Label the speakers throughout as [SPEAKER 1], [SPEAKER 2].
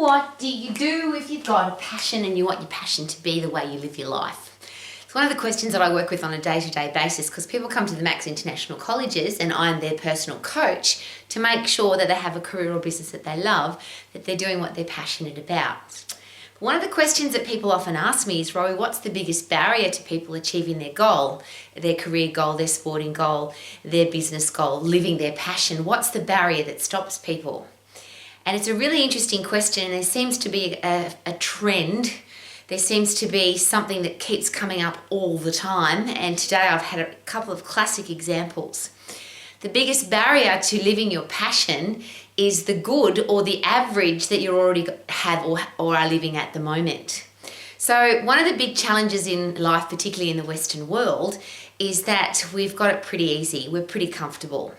[SPEAKER 1] What do you do if you've got a passion and you want your passion to be the way you live your life? It's one of the questions that I work with on a day-to-day basis because people come to the Max International Colleges and I'm their personal coach to make sure that they have a career or business that they love, that they're doing what they're passionate about. One of the questions that people often ask me is, Rowie, what's the biggest barrier to people achieving their goal, their career goal, their sporting goal, their business goal, living their passion? What's the barrier that stops people? And it's a really interesting question. There seems to be a trend. There seems to be something that keeps coming up all the time. And today I've had a couple of classic examples. The biggest barrier to living your passion is the good or the average that you already have or are living at the moment. So one of the big challenges in life, particularly in the Western world, is that we've got it pretty easy. We're pretty comfortable.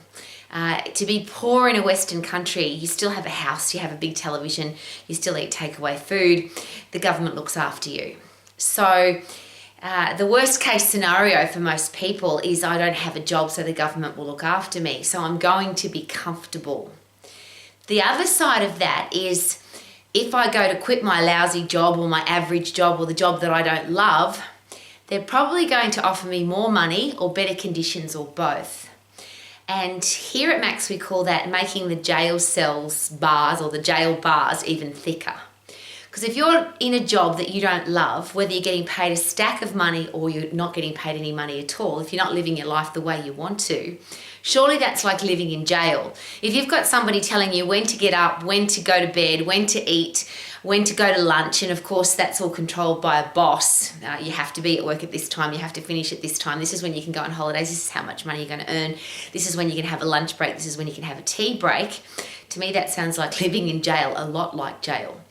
[SPEAKER 1] To be poor in a Western country, you still have a house, you have a big television, you still eat takeaway food, the government looks after you. So the worst case scenario for most people is I don't have a job, so the government will look after me. So I'm going to be comfortable. The other side of that is if I go to quit my lousy job or my average job or the job that I don't love, they're probably going to offer me more money or better conditions or both. And here at Max, we call that making the jail cells bars or the jail bars even thicker. Because if you're in a job that you don't love, whether you're getting paid a stack of money or you're not getting paid any money at all, if you're not living your life the way you want to, surely that's like living in jail. If you've got somebody telling you when to get up, when to go to bed, when to eat, when to go to lunch, and of course that's all controlled by a boss. You have to be at work at this time, you have to finish at this time, this is when you can go on holidays, this is how much money you're going to earn, this is when you can have a lunch break, this is when you can have a tea break. To me that sounds like living in jail, a lot like jail.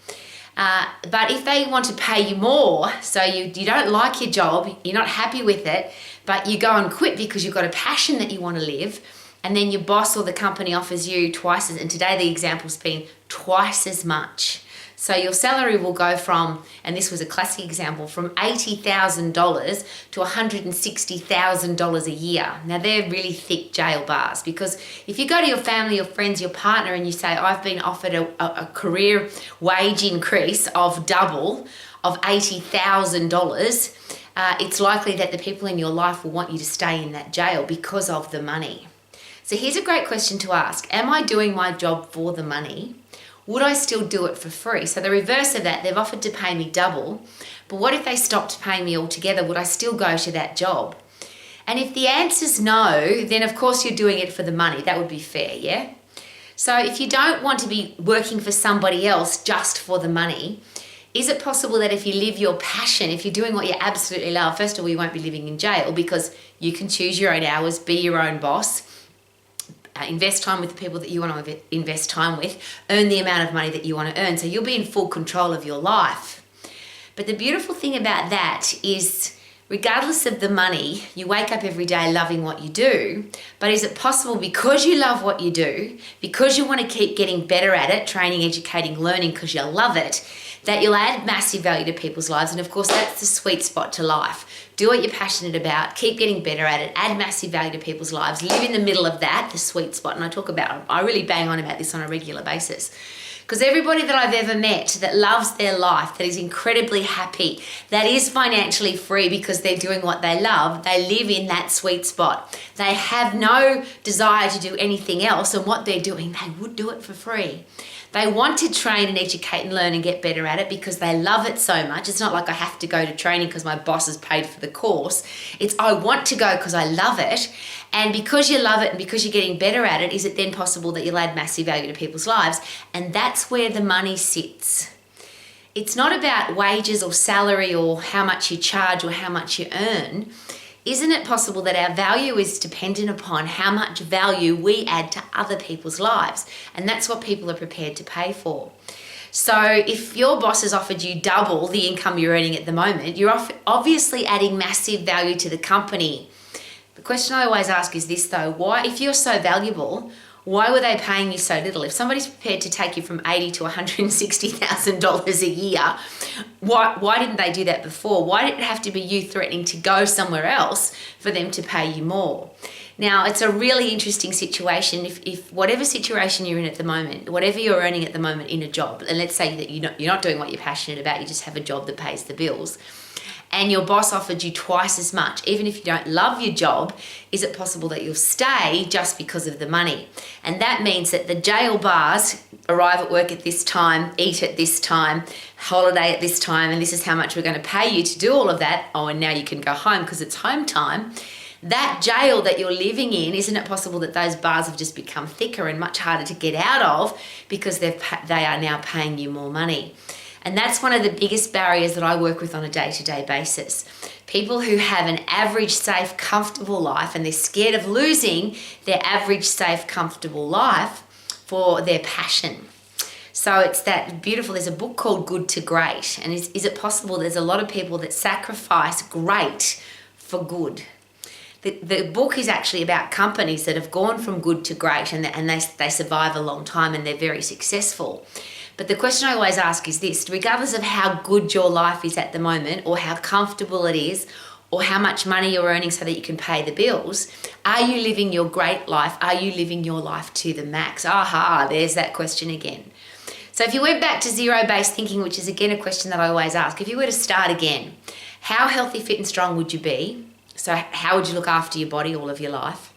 [SPEAKER 1] But if they want to pay you more, so you don't like your job, you're not happy with it, but you go and quit because you've got a passion that you want to live, and then your boss or the company offers you twice as, and today the example's been twice as much. So your salary will go from, and this was a classic example, from $80,000 to $160,000 a year. Now they're really thick jail bars, because if you go to your family, your friends, your partner, and you say, I've been offered a career wage increase of double, of $80,000, it's likely that the people in your life will want you to stay in that jail because of the money. So here's a great question to ask. Am I doing my job for the money? Would I still do it for free? So the reverse of that, they've offered to pay me double, but what if they stopped paying me altogether? Would I still go to that job? And if the answer's no, then of course you're doing it for the money. That would be fair, yeah? So if you don't want to be working for somebody else just for the money, is it possible that if you live your passion, if you're doing what you absolutely love, first of all, you won't be living in jail because you can choose your own hours, be your own boss, invest time with the people that you want to invest time with, earn the amount of money that you want to earn. So you'll be in full control of your life. But the beautiful thing about that is, regardless of the money, you wake up every day loving what you do. But is it possible, because you love what you do, because you want to keep getting better at it, training, educating, learning because you love it, that you'll add massive value to people's lives? And of course, that's the sweet spot to life. Do what you're passionate about, keep getting better at it, add massive value to people's lives, live in the middle of that, the sweet spot. And I really bang on about this on a regular basis. Because everybody that I've ever met that loves their life, that is incredibly happy, that is financially free because they're doing what they love, they live in that sweet spot. They have no desire to do anything else, and what they're doing, they would do it for free. They want to train and educate and learn and get better at it because they love it so much. It's not like I have to go to training because my boss has paid for the course. It's I want to go because I love it. And because you love it and because you're getting better at it, is it then possible that you'll add massive value to people's lives? And that's where the money sits. It's not about wages or salary or how much you charge or how much you earn. Isn't it possible that our value is dependent upon how much value we add to other people's lives? And that's what people are prepared to pay for. So if your boss has offered you double the income you're earning at the moment, you're obviously adding massive value to the company. The question I always ask is this though, why, if you're so valuable, why were they paying you so little? If somebody's prepared to take you from $80,000 to $160,000 a year, why didn't they do that before? Why did it have to be you threatening to go somewhere else for them to pay you more? Now, it's a really interesting situation. If whatever situation you're in at the moment, whatever you're earning at the moment in a job, and let's say that you're not doing what you're passionate about, you just have a job that pays the bills, and your boss offered you twice as much, even if you don't love your job, is it possible that you'll stay just because of the money? And that means that the jail bars, arrive at work at this time, eat at this time, holiday at this time, and this is how much we're going to pay you to do all of that. Oh, and now you can go home because it's home time. That jail that you're living in, isn't it possible that those bars have just become thicker and much harder to get out of because they are now paying you more money? And that's one of the biggest barriers that I work with on a day-to-day basis. People who have an average, safe, comfortable life, and they're scared of losing their average, safe, comfortable life for their passion. So it's that beautiful, there's a book called Good to Great. And is it possible there's a lot of people that sacrifice great for good? The book is actually about companies that have gone from good to great, and they survive a long time and they're very successful. But the question I always ask is this: regardless of how good your life is at the moment, or how comfortable it is, or how much money you're earning so that you can pay the bills, are you living your great life? Are you living your life to the max? Aha, there's that question again. So if you went back to zero-based thinking, which is again a question that I always ask, if you were to start again, how healthy, fit and strong would you be? So how would you look after your body all of your life?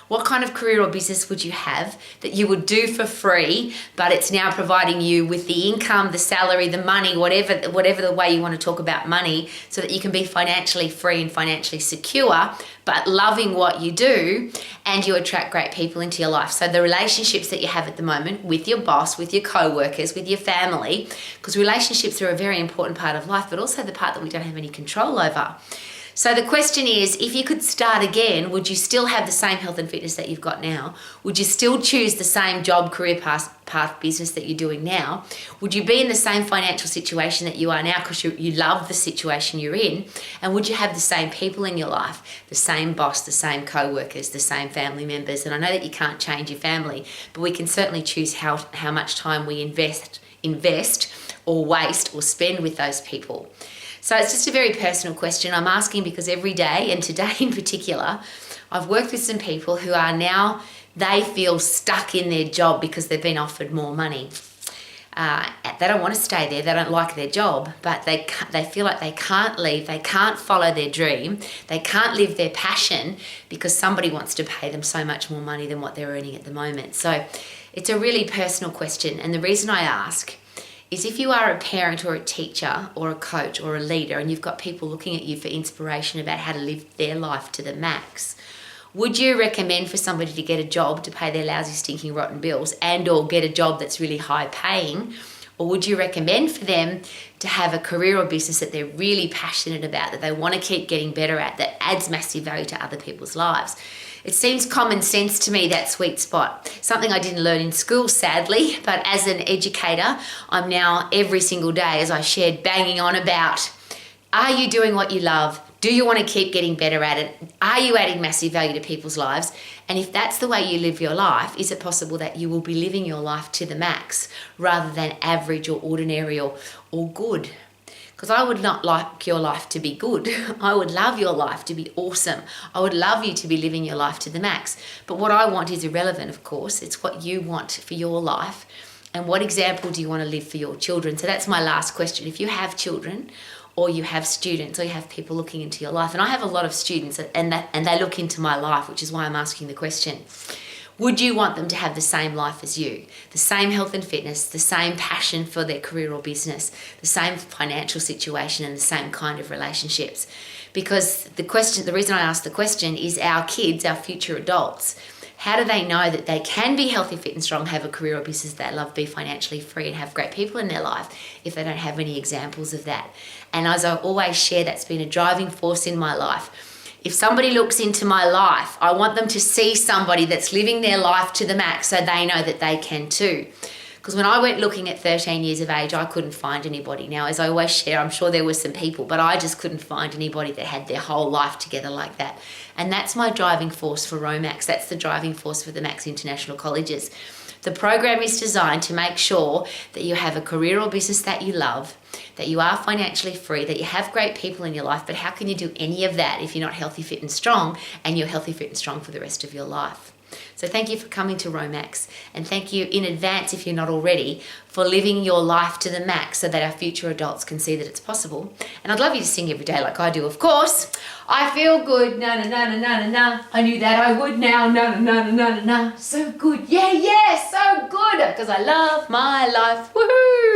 [SPEAKER 1] What kind of career or business would you have that you would do for free, but it's now providing you with the income, the salary, the money, whatever the way you want to talk about money, so that you can be financially free and financially secure, but loving what you do, and you attract great people into your life. So the relationships that you have at the moment with your boss, with your co-workers, with your family, because relationships are a very important part of life, but also the part that we don't have any control over. So the question is, if you could start again, would you still have the same health and fitness that you've got now? Would you still choose the same job, career path business that you're doing now? Would you be in the same financial situation that you are now because you love the situation you're in? And would you have the same people in your life, the same boss, the same co-workers, the same family members? And I know that you can't change your family, but we can certainly choose how much time we invest or waste or spend with those people. So it's just a very personal question I'm asking, because every day, and today in particular, I've worked with some people who are now, they feel stuck in their job because they've been offered more money. They don't want to stay there, they don't like their job, but they feel like they can't leave, they can't follow their dream, they can't live their passion because somebody wants to pay them so much more money than what they're earning at the moment. So it's a really personal question, and the reason I ask is if you are a parent or a teacher or a coach or a leader and you've got people looking at you for inspiration about how to live their life to the max, would you recommend for somebody to get a job to pay their lousy, stinking, rotten bills and or get a job that's really high paying? Or would you recommend for them to have a career or business that they're really passionate about, that they want to keep getting better at, that adds massive value to other people's lives? It seems common sense to me, that sweet spot. Something I didn't learn in school, sadly, but as an educator, I'm now every single day, as I shared, banging on about, are you doing what you love? Do you want to keep getting better at it? Are you adding massive value to people's lives? And if that's the way you live your life, is it possible that you will be living your life to the max rather than average or ordinary or good? Because I would not like your life to be good. I would love your life to be awesome. I would love you to be living your life to the max. But what I want is irrelevant, of course. It's what you want for your life. And what example do you want to live for your children? So that's my last question. If you have children, or you have students, or you have people looking into your life, and I have a lot of students and they look into my life, which is why I'm asking the question. Would you want them to have the same life as you? The same health and fitness, the same passion for their career or business, the same financial situation and the same kind of relationships? Because the reason I ask the question is our kids, our future adults, how do they know that they can be healthy, fit and strong, have a career or business they love, be financially free and have great people in their life if they don't have any examples of that? And as I always share, that's been a driving force in my life. If somebody looks into my life, I want them to see somebody that's living their life to the max so they know that they can too. Because when I went looking at 13 years of age, I couldn't find anybody. Now, as I always share, I'm sure there were some people, but I just couldn't find anybody that had their whole life together like that. And that's my driving force for Romax. That's the driving force for the Max International Colleges. The program is designed to make sure that you have a career or business that you love, that you are financially free, that you have great people in your life, but how can you do any of that if you're not healthy, fit and strong, and you're healthy, fit and strong for the rest of your life? So thank you for coming to Romax, and thank you in advance, if you're not already, for living your life to the max so that our future adults can see that it's possible. And I'd love you to sing every day like I do, of course. I feel good, na na na na na na na. I knew that I would now, na na na na na na na. So good, yeah, yeah, so good, because I love my life, woohoo!